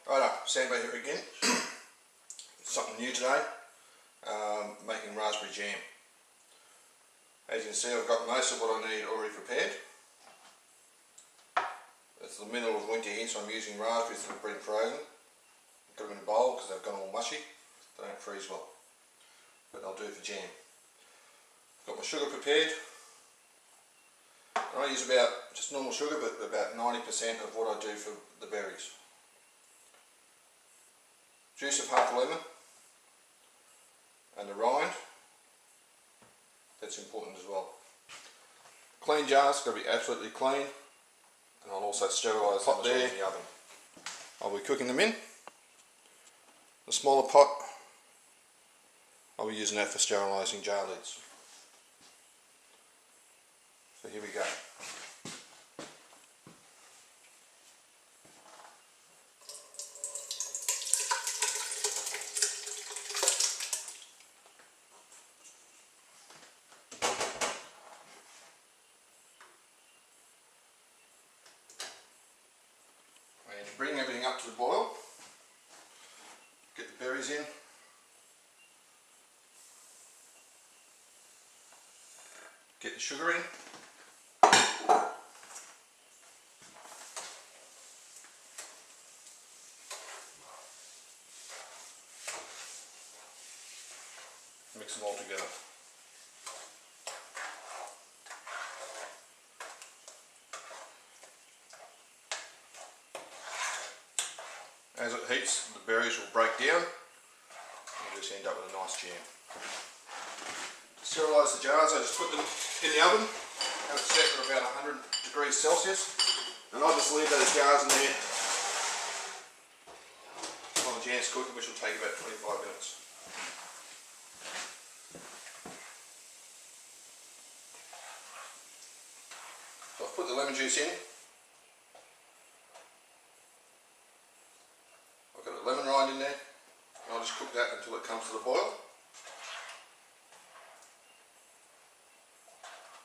Righto, Sambo here again. Something new today, making raspberry jam. As you can see, I've got most of what I need already prepared. It's the middle of winter here, so I'm using raspberries that have been frozen. Got them in a bowl because they've gone all mushy. They don't freeze well, but they'll do for jam. Got my sugar prepared. I use about just normal sugar, but about 90% of what I do for the berries. Juice of half a lemon and the rind, that's important as well. Clean jars, got to be absolutely clean, and I'll also sterilise them there in the oven. I'll be cooking them in. The smaller pot, I'll be using that for sterilising jar lids. So here we go. And bring everything up to the boil. Get the berries in. Get the sugar in. Mix them all together. As it heats, the berries will break down and you just end up with a nice jam. To sterilise the jars, I just put them in the oven, have it set at about 100 degrees Celsius, and I'll just leave those jars in there while the jam's cooking, which will take about 25 minutes. So I've put the lemon juice in. I've got a lemon rind in there, and I'll just cook that until it comes to the boil.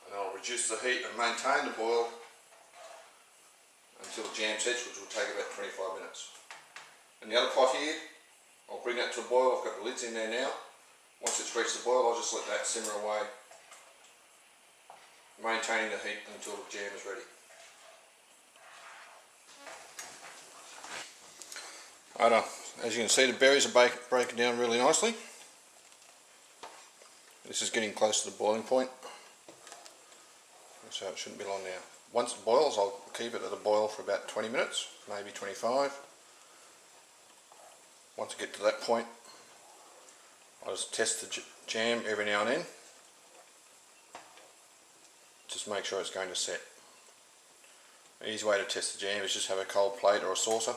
And I'll reduce the heat and maintain the boil until the jam sets, which will take about 25 minutes. In the other pot here, I'll bring that to a boil. I've got the lids in there now. Once it's reached the boil, I'll just let that simmer away, maintaining the heat until the jam is ready. Righto, as you can see, the berries are breaking down really nicely. This is getting close to the boiling point, so it shouldn't be long now. Once it boils, I'll keep it at a boil for about 20 minutes, maybe 25. Once I get to that point, I'll just test the jam every now and then. Just make sure it's going to set. An easy way to test the jam is just have a cold plate or a saucer.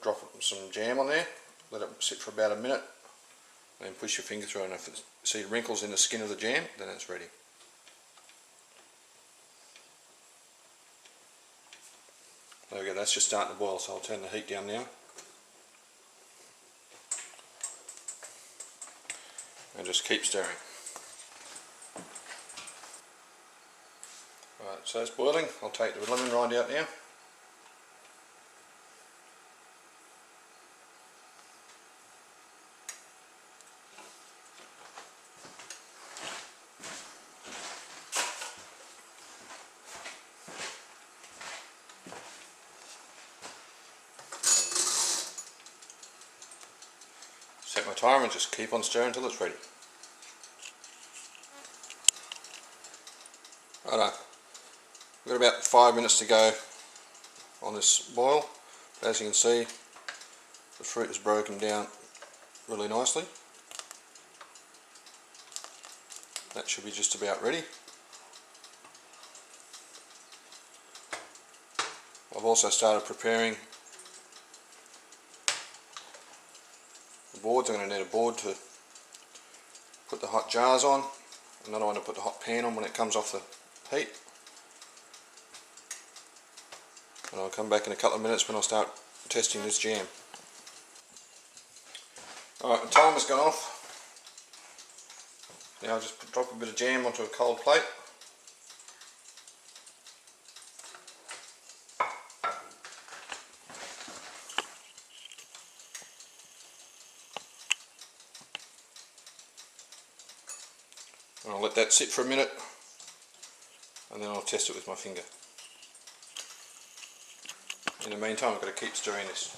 Drop some jam on there, let it sit for about a minute, and then push your finger through, and if you see wrinkles in the skin of the jam, then it's ready. There we go, that's just starting to boil, so I'll turn the heat down now. And just keep stirring. Right, so it's boiling. I'll take the lemon rind out now. Set my timer and just keep on stirring until it's ready. Righto, we've got about 5 minutes to go on this boil. As you can see, the fruit has broken down really nicely. That should be just about ready. I've also started preparing the boards. I'm going to need a board to put the hot jars on, another one to put the hot pan on when it comes off the heat. And I'll come back in a couple of minutes when I start testing this jam. Alright, the timer's gone off. Now I'll just drop a bit of jam onto a cold plate. And I'll let that sit for a minute and then I'll test it with my finger. In the meantime, I've got to keep stirring this.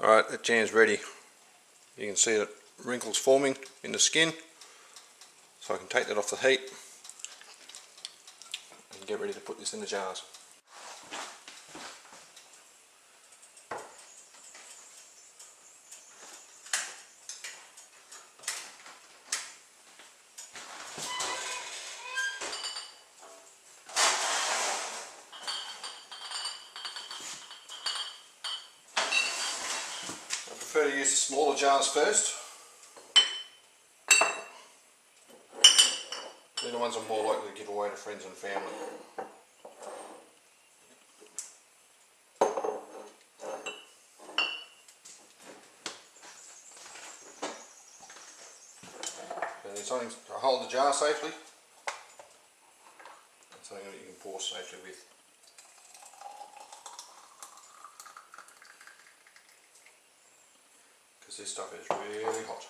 Alright, that jam's ready. You can see that wrinkles forming in the skin, so I can take that off the heat and get ready to put this in the jars. I prefer to use the smaller jars first. They're the ones I'm more likely to give away to friends and family. So there's something to hold the jar safely and something that you can pour safely with. Because this stuff is really hot.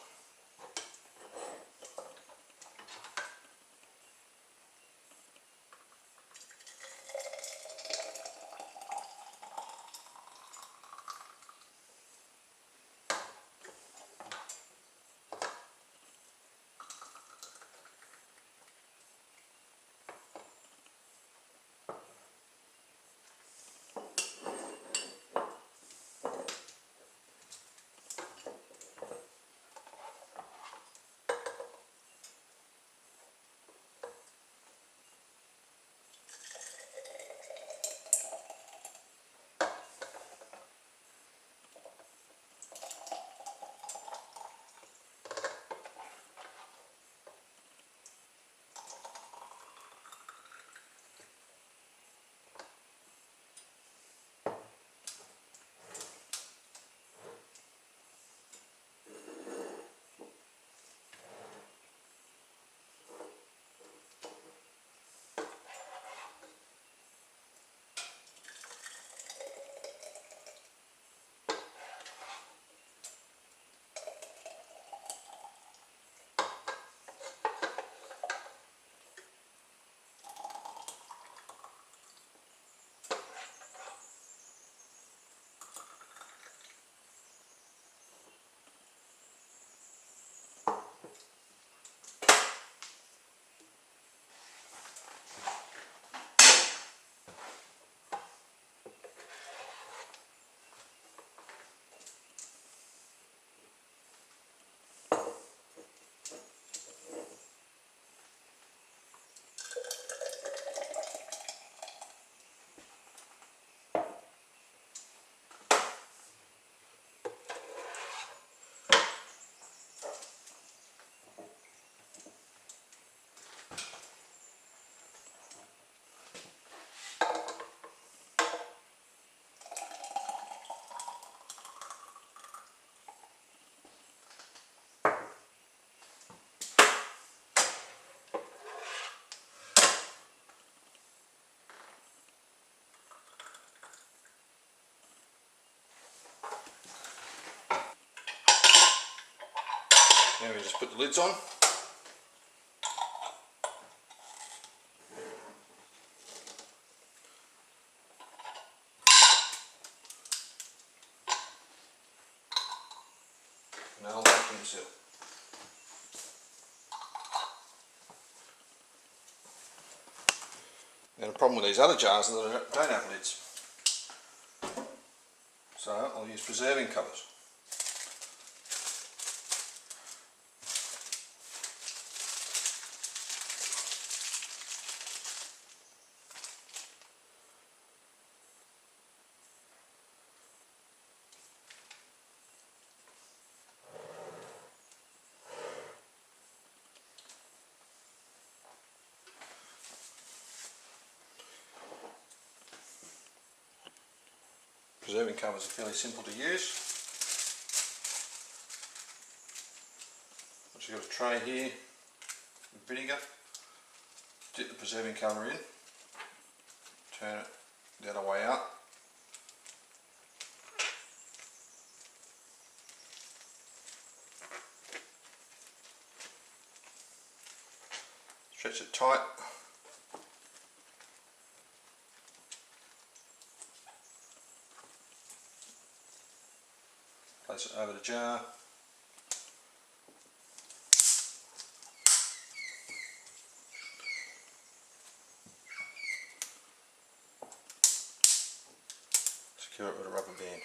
Now we just put the lids on. Now I'll vacuum seal. Now the problem with these other jars is that they don't have lids. So I'll use preserving covers. Preserving covers are fairly simple to use. Once you've got a tray here with vinegar, dip the preserving cover in, turn it the other way out. Stretch it tight. Place it over the jar. Secure it with a rubber band.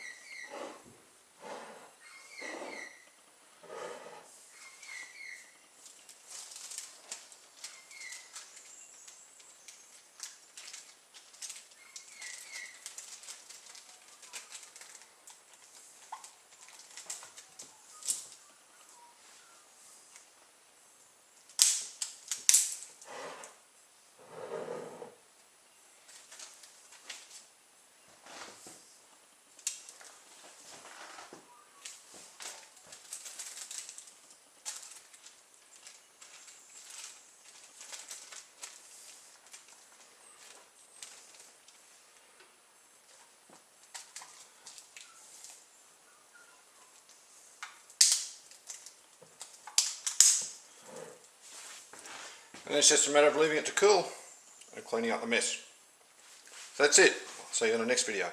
And it's just a matter of leaving it to cool and cleaning up the mess. So that's it. See you in the next video.